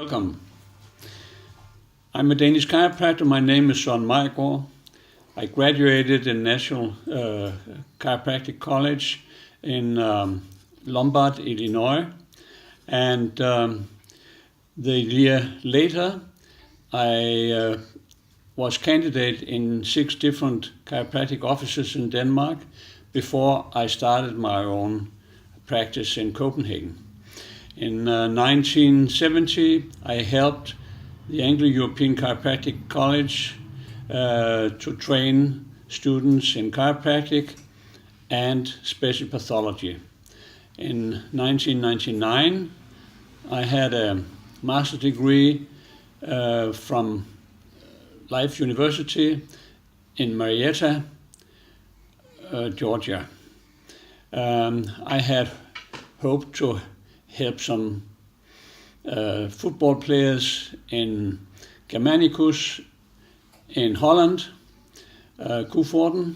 Welcome. I'm a Danish chiropractor. My name is Soren Majgaard. I graduated in National Chiropractic College in Lombard, Illinois. And the year later, I was candidate in 6 different chiropractic offices in Denmark before I started my own practice in Copenhagen. In 1970, I helped the Anglo-European Chiropractic College to train students in chiropractic and special pathology. In 1999, I had a master's degree from Life University in Marietta, Georgia. I had hoped to help some football players in Germanicus in Holland, Koevoorden,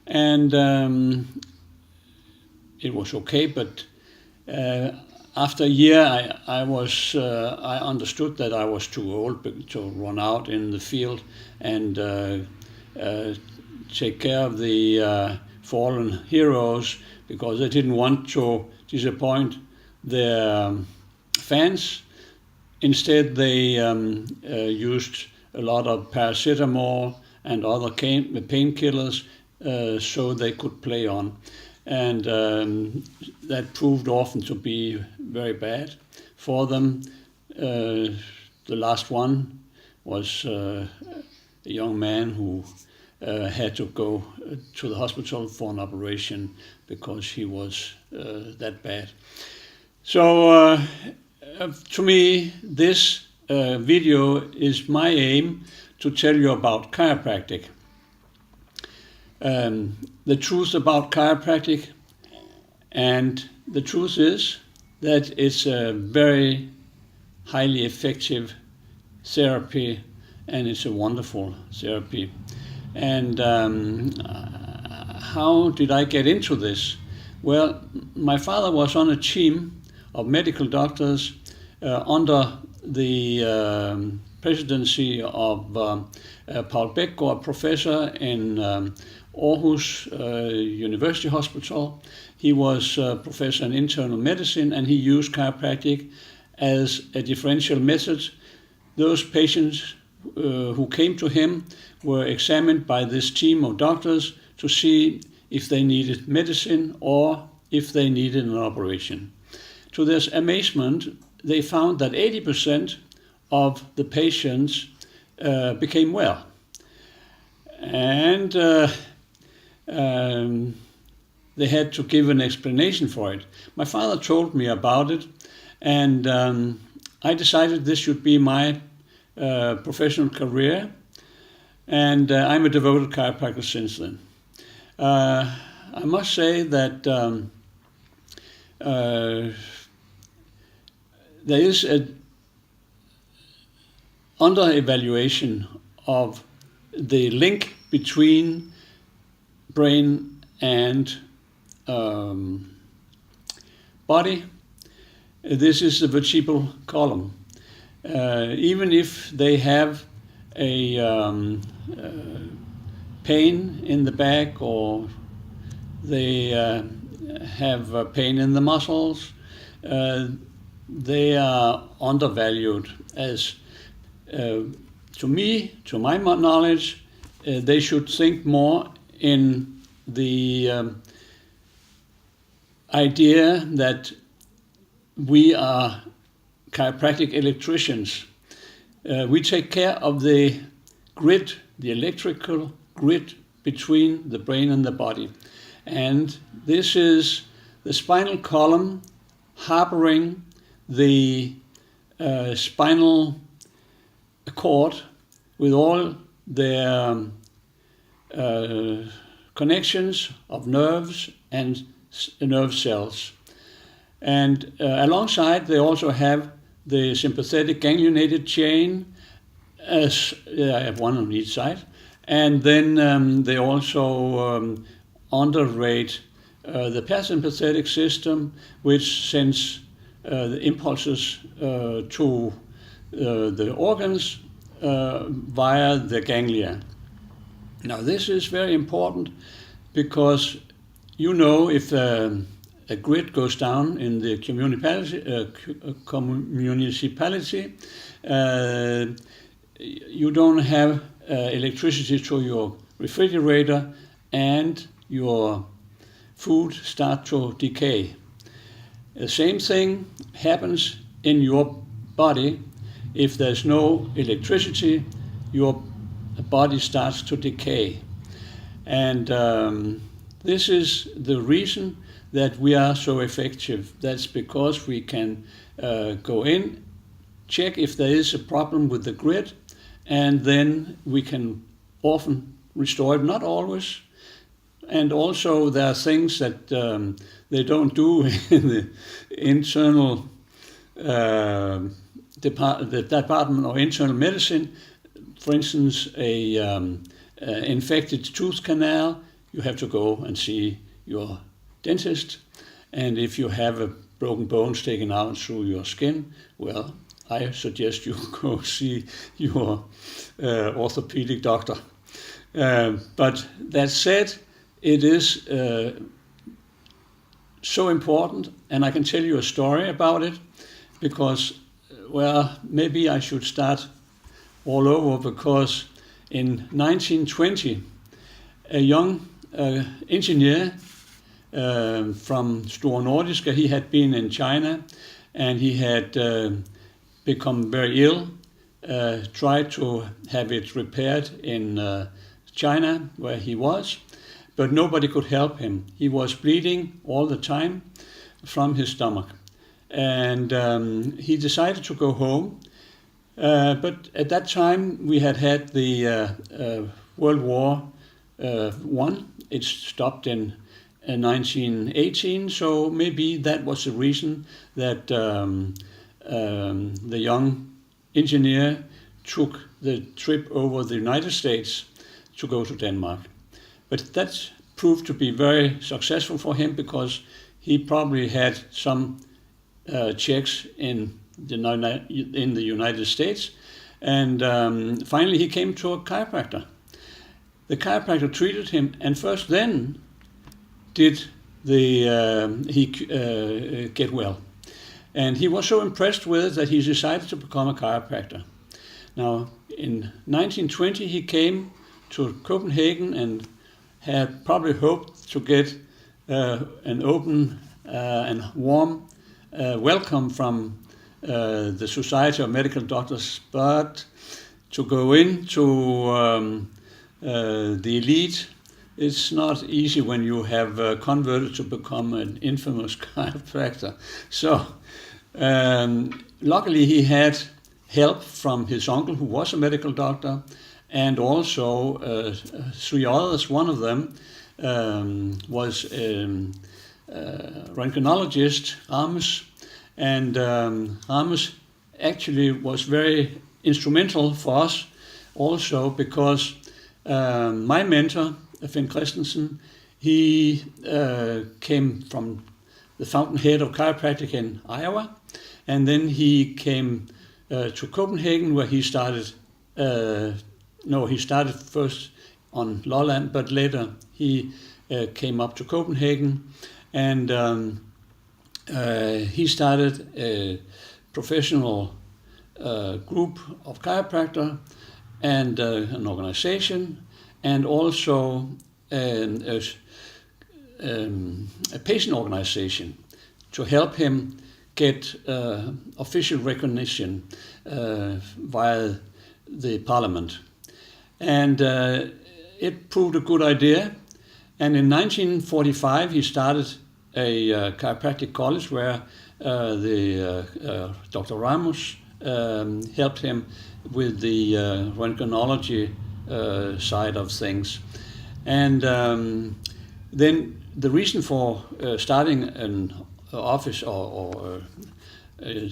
and it was okay. But after a year, I understood that I was too old to run out in the field and take care of the fallen heroes, because I didn't want to disappoint their fans. Instead, they used a lot of paracetamol and other painkillers so they could play on. And that proved often to be very bad for them. The last one was a young man who had to go to the hospital for an operation because he was that bad. So to me, this video is my aim to tell you about chiropractic. The truth about chiropractic, and the truth is that it's a very highly effective therapy, and it's a wonderful therapy. And how did I get into this? Well, my father was on a team of medical doctors under the presidency of Paul Bækgaard, professor in Aarhus University Hospital. He was professor in internal medicine, and he used chiropractic as a differential method. Those patients who came to him were examined by this team of doctors to see if they needed medicine or if they needed an operation. To their amazement, they found that 80% of the patients became well. And they had to give an explanation for it. My father told me about it, and I decided this should be my professional career, and I'm a devoted chiropractor since then. I must say that there is an under-evaluation of the link between brain and body. This is the vertebral column. Even if they have a pain in the back, or they have pain in the muscles, they are undervalued. As to my knowledge, they should think more in the idea that we are chiropractic electricians. We take care of the grid, the electrical grid between the brain and the body. And this is the spinal column harboring the spinal cord with all their connections of nerves and nerve cells. And alongside, they also have the sympathetic ganglionated chain, as I have one on each side. And then they also underrate the parasympathetic system, which sends the impulses to the organs via the ganglia. Now this is very important because if a grid goes down in the municipality, you don't have electricity to your refrigerator, and your food starts to decay. The same thing happens in your body. If there's no electricity, your body starts to decay. And this is the reason that we are so effective. That's because we can go in, check if there is a problem with the grid, and then we can often restore it, not always. And also there are things that they don't do in the internal the department of internal medicine. For instance, a infected tooth canal, you have to go and see your dentist. And if you have a broken bone taken out through your skin, well, I suggest you go see your orthopedic doctor. But that said, it is so important, and I can tell you a story about it, because, well, maybe I should start all over, because in 1920, a young engineer from Store Nordiska, he had been in China, and he had become very ill, tried to have it repaired in China, where he was, but nobody could help him. He was bleeding all the time from his stomach. And he decided to go home. But at that time, we had the World War I. It stopped in 1918, so maybe that was the reason that the young engineer took the trip over the United States to go to Denmark. But that proved to be very successful for him, because he probably had some checks in the United States, and finally he came to a chiropractor. The chiropractor treated him, and first then did he get well. And he was so impressed with it that he decided to become a chiropractor. Now, in 1920 he came to Copenhagen and had probably hoped to get an open and warm welcome from the Society of Medical Doctors, but to go into the elite, it's not easy when you have converted to become an infamous chiropractor. So luckily he had help from his uncle, who was a medical doctor, and also 3 others. One of them was a röntgenologist, Ramos, and Ramos actually was very instrumental for us also, because my mentor, Finn Christensen, he came from the fountainhead of chiropractic in Iowa, and then he came to Copenhagen, where he started. He started first on Lolland, but later he came up to Copenhagen, and he started a professional group of chiropractor and an organization, and also a patient organization to help him get official recognition via the parliament. And it proved a good idea. And in 1945, he started a chiropractic college where Dr. Ramos helped him with the röntgenology side of things. And then the reason for starting an office or a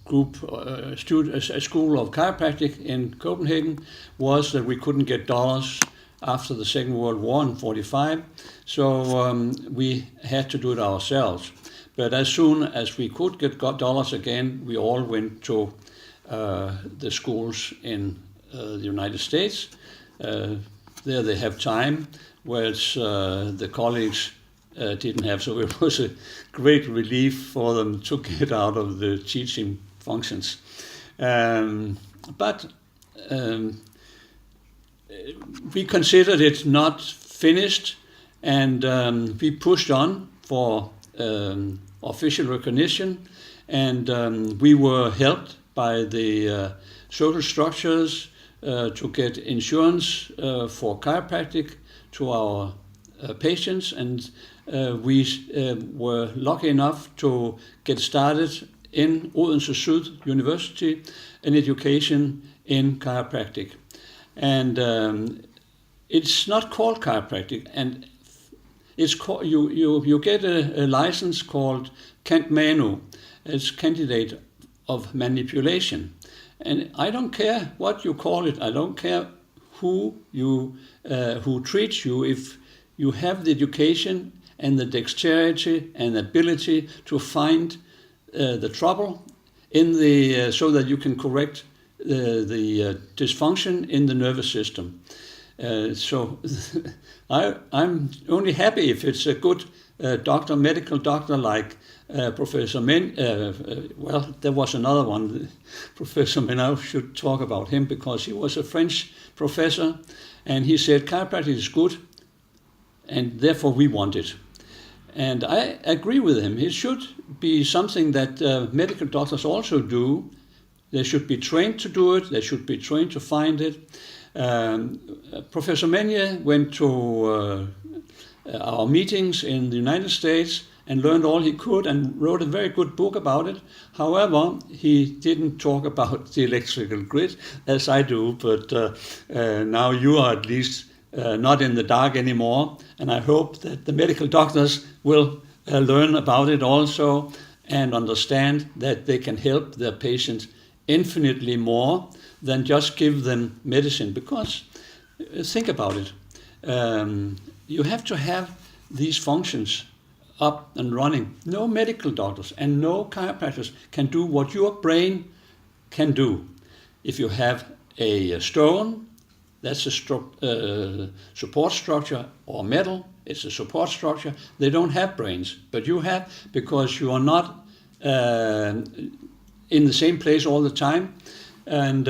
group, a school of chiropractic in Copenhagen, was that we couldn't get dollars after the Second World War in 1945, so we had to do it ourselves. But as soon as we could get dollars again, we all went to the schools in the United States. There they have time, whereas the colleagues didn't have. So it was a great relief for them to get out of the teaching functions. But we considered it not finished, and we pushed on for official recognition, and we were helped by the social structures to get insurance for chiropractic to our patients, and we were lucky enough to get started in Odense Syd University an education in chiropractic. And it's not called chiropractic, and it's called, you get a license called Cand Manu. It's candidate of manipulation. And I don't care what you call it. I don't care who treats you. If you have the education and the dexterity and ability to find the trouble in the so that you can correct the dysfunction in the nervous system. So I'm only happy if it's a good doctor, medical doctor like Professor Men. Well, there was another one, Professor Men. I should talk about him because he was a French professor, and he said chiropractic is good, and therefore we want it. And I agree with him. It should be something that medical doctors also do. They should be trained to do it. They should be trained to find it. Professor Menje went to our meetings in the United States and learned all he could and wrote a very good book about it. However, he didn't talk about the electrical grid as I do, but now you are at least not in the dark anymore, and I hope that the medical doctors will learn about it also and understand that they can help their patients infinitely more than just give them medicine. Because think about it, you have to have these functions up and running. No medical doctors and no chiropractors can do what your brain can do. If you have a stone, that's a support structure, or metal, it's a support structure. They don't have brains, but you have, because you are not in the same place all the time, and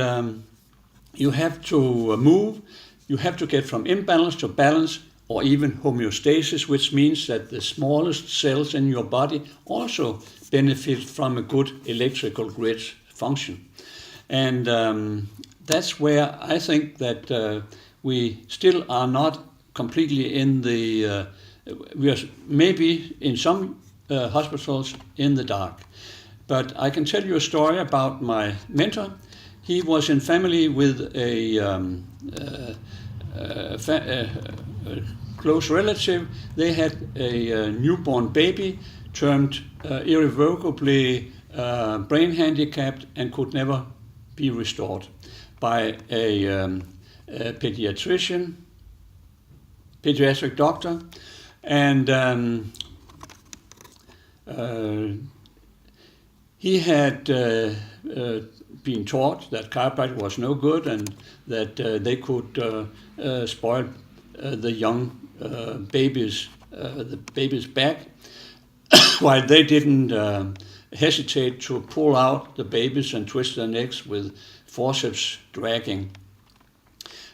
you have to move. You have to get from imbalance to balance, or even homeostasis, which means that the smallest cells in your body also benefit from a good electrical grid function. And that's where I think that we still are not completely in the, we are maybe in some hospitals in the dark. But I can tell you a story about my mentor. He was in family with a close relative. They had a newborn baby, termed irrevocably brain handicapped and could never be restored, by a pediatric doctor. And he had been taught that chiropractic was no good and that they could spoil the young baby's back, while they didn't hesitate to pull out the babies and twist their necks with forceps dragging.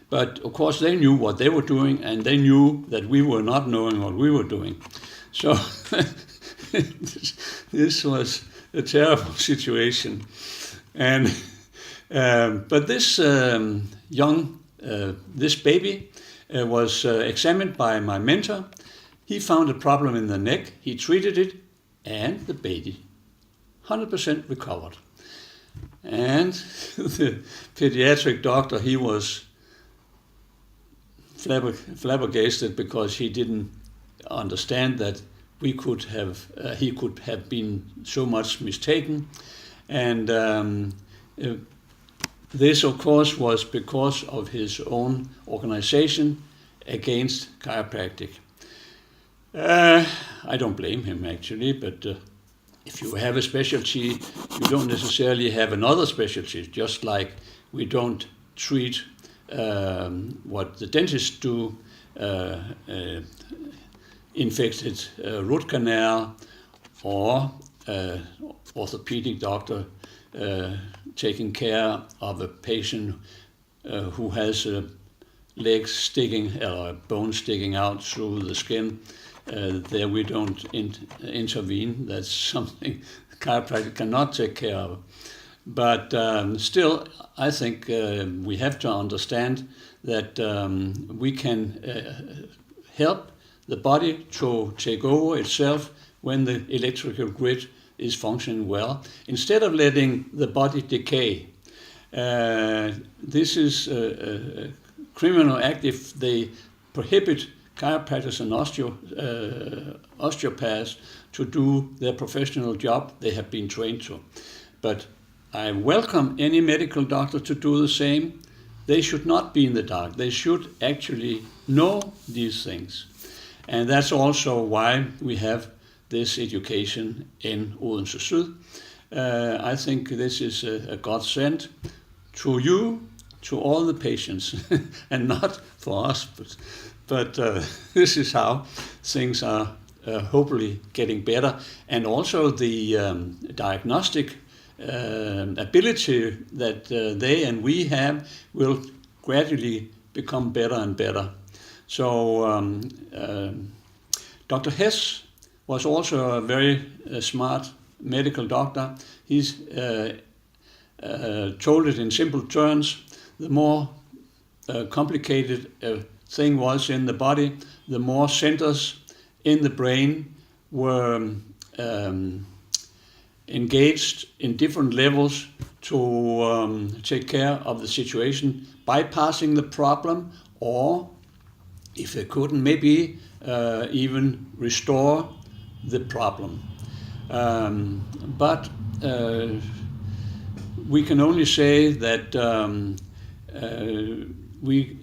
But of course they knew what they were doing, and they knew that we were not knowing what we were doing. So this was a terrible situation. And but this this baby was examined by my mentor. He found a problem in the neck. He treated it, and the baby 100% recovered. And the pediatric doctor, he was flabbergasted, because he didn't understand that he could have been so much mistaken. And this, of course, was because of his own organization against chiropractic. I don't blame him, actually, but if you have a specialty, you don't necessarily have another specialty, just like we don't treat what the dentists do, infected root canal, or orthopedic doctor taking care of a patient who has a leg sticking or a bone sticking out through the skin. There we don't intervene. That's something the chiropractor cannot take care of. But still, I think we have to understand that we can help the body to take over itself when the electrical grid is functioning well, instead of letting the body decay. This is a criminal act if they prohibit chiropractors and osteopaths to do their professional job they have been trained to. But I welcome any medical doctor to do the same. They should not be in the dark. They should actually know these things. And that's also why we have this education in Odense Syd. I think this is a godsend to you, to all the patients, and not for us, but this is how things are hopefully getting better. And also the diagnostic ability that they and we have will gradually become better and better. So Dr. Hess was also a very smart medical doctor. He's told it in simple terms. The more complicated a thing was in the body, the more centers in the brain were engaged in different levels to take care of the situation, bypassing the problem, or if they couldn't, maybe even restore the problem. But we can only say that we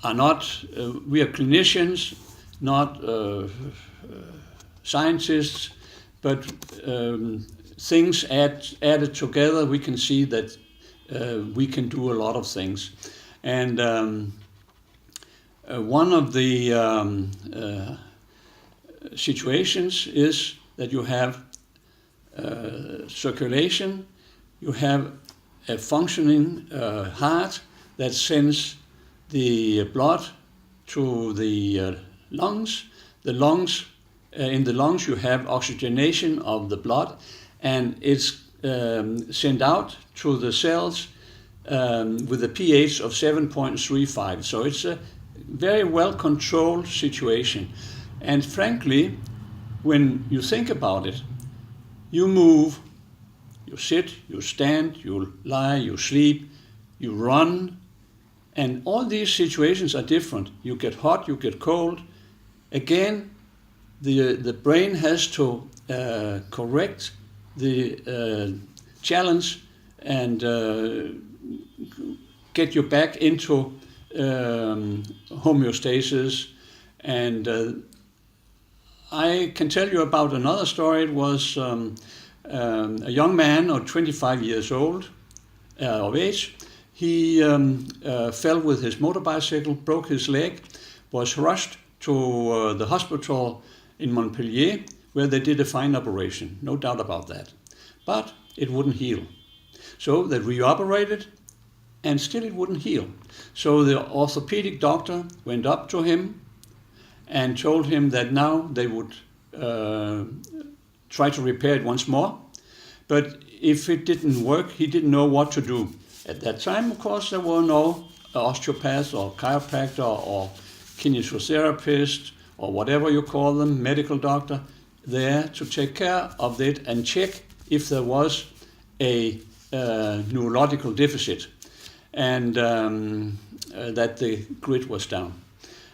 are clinicians, not scientists, but things added together, we can see that we can do a lot of things. And one of the situations is that you have circulation, you have a functioning heart that sends the blood to the lungs. The lungs, in the lungs you have oxygenation of the blood, and it's sent out to the cells with a pH of 7.35. So it's a very well controlled situation. And frankly, when you think about it, you move, you sit, you stand, you lie, you sleep, you run, and all these situations are different. You get hot, you get cold. Again, the brain has to correct the challenge and get you back into homeostasis. And I can tell you about another story. It was a young man of 25 years old of age. He fell with his motorbicycle, broke his leg, was rushed to the hospital in Montpellier, where they did a fine operation, no doubt about that. But it wouldn't heal. So they reoperated, and still it wouldn't heal. So the orthopedic doctor went up to him and told him that now they would try to repair it once more. But if it didn't work, he didn't know what to do. At that time, of course, there were no osteopath or chiropractor or kinesiotherapist or whatever you call them, medical doctor, there to take care of it and check if there was a neurological deficit and that the grid was down.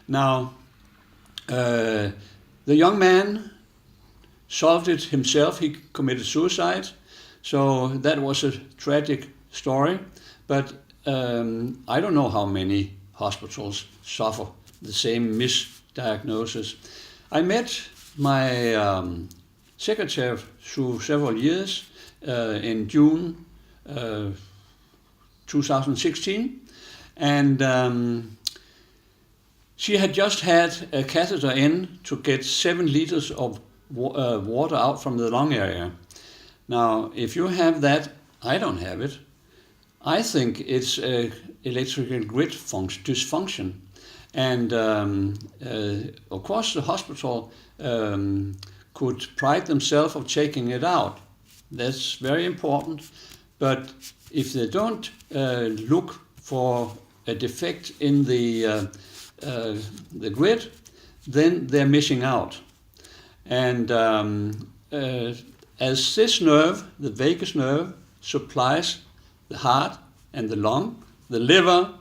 Now, the young man solved it himself. He committed suicide. So that was a tragic story. But I don't know how many hospitals suffer the same misdiagnosis. I met my secretary through several years in June 2016, and she had just had a catheter in to get 7 liters of water out from the lung area. Now, if you have that, I don't have it. I think it's electrical grid dysfunction. And of course, the hospital could pride themselves of taking it out. That's very important. But if they don't look for a defect in the grid, then they're missing out. And as this nerve, the vagus nerve, supplies the heart and the lung, the liver,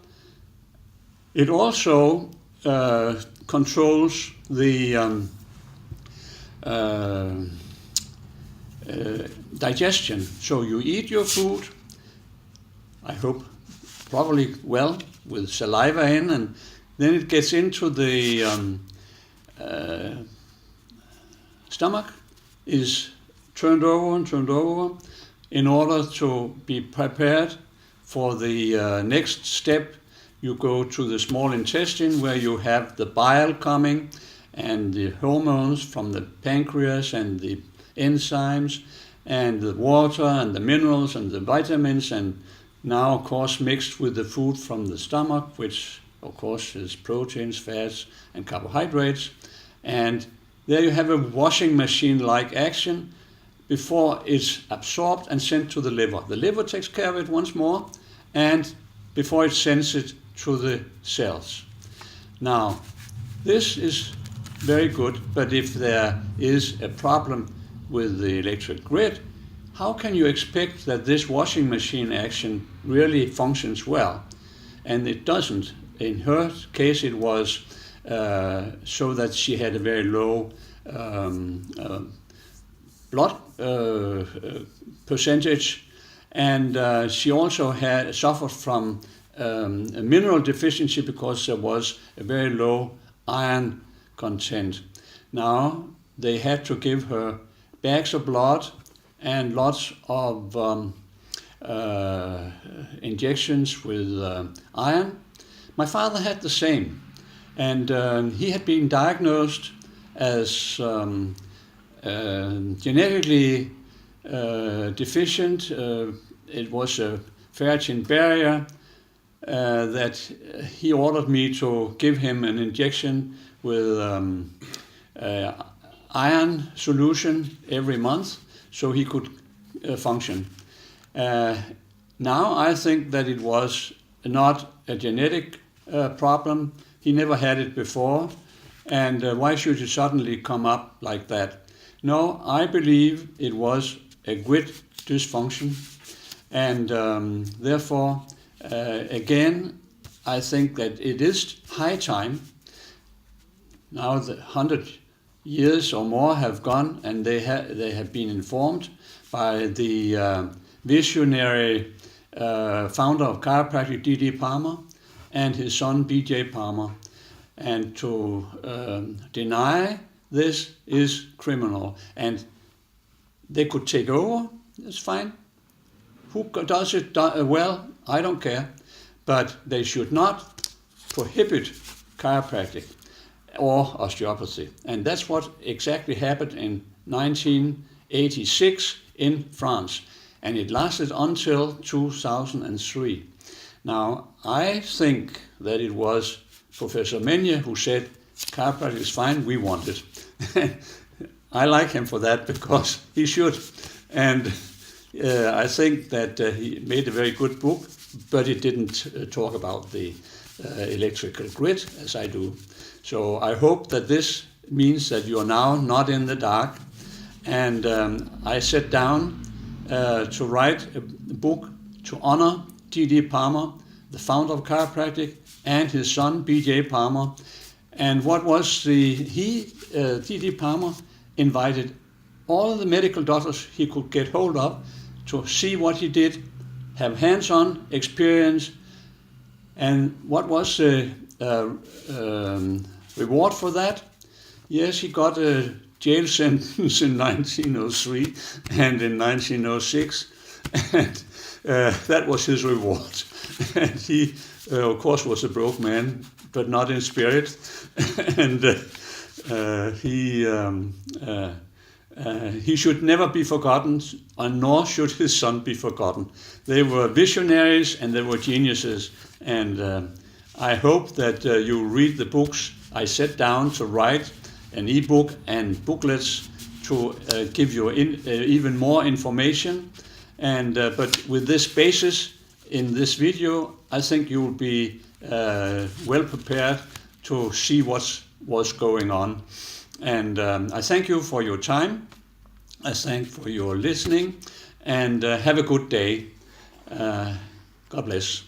it also controls the digestion. So you eat your food, I hope probably well, with saliva in, and then it gets into the stomach, is turned over in order to be prepared for the next step. You go to the small intestine where you have the bile coming and the hormones from the pancreas and the enzymes and the water and the minerals and the vitamins, and now of course mixed with the food from the stomach, which of course is proteins, fats and carbohydrates. And there you have a washing machine-like action before it's absorbed and sent to the liver. The liver takes care of it once more, and before it sends it to the cells. Now, this is very good, but if there is a problem with the electric grid, how can you expect that this washing machine action really functions well? And it doesn't. In her case, it was so that she had a very low blood percentage, and she also had suffered from a mineral deficiency because there was a very low iron content. Now they had to give her bags of blood and lots of injections with iron. My father had the same, and he had been diagnosed as genetically deficient. It was a ferritin barrier that he ordered me to give him an injection with iron solution every month so he could function. Now I think that it was not a genetic problem. He never had it before, and why should it suddenly come up like that? No, I believe it was a grid dysfunction, and therefore, again, I think that it is high time. Now the 100 years or more have gone, and they have been informed by the visionary founder of chiropractic, D.D. Palmer, and his son, B.J. Palmer. And to deny this is criminal. And they could take over, it's fine. Who does it well, I don't care. But they should not prohibit chiropractic or osteopathy. And that's what exactly happened in 1986 in France. And it lasted until 2003. Now, I think that it was Professor Menje who said, chiropractic is fine, we want it. I like him for that because he should. And I think that he made a very good book, but it didn't talk about the electrical grid as I do. So I hope that this means that you are now not in the dark. And I sat down to write a book to honor D.D. Palmer, the founder of chiropractic, and his son, B.J. Palmer. And what was D.D. Palmer invited all the medical doctors he could get hold of to see what he did, have hands-on experience. And what was the reward for that? Yes, he got a jail sentence in 1903 and in 1906, and that was his reward. And he, of course, was a broke man, but not in spirit, and he should never be forgotten, and nor should his son be forgotten. They were visionaries and they were geniuses, and I hope that you read the books I set down to write, an ebook and booklets to give you even more information. And but with this basis in this video, I think you will be well prepared to see what's going on. And I thank you for your time. I thank for your listening, and have a good day. God bless.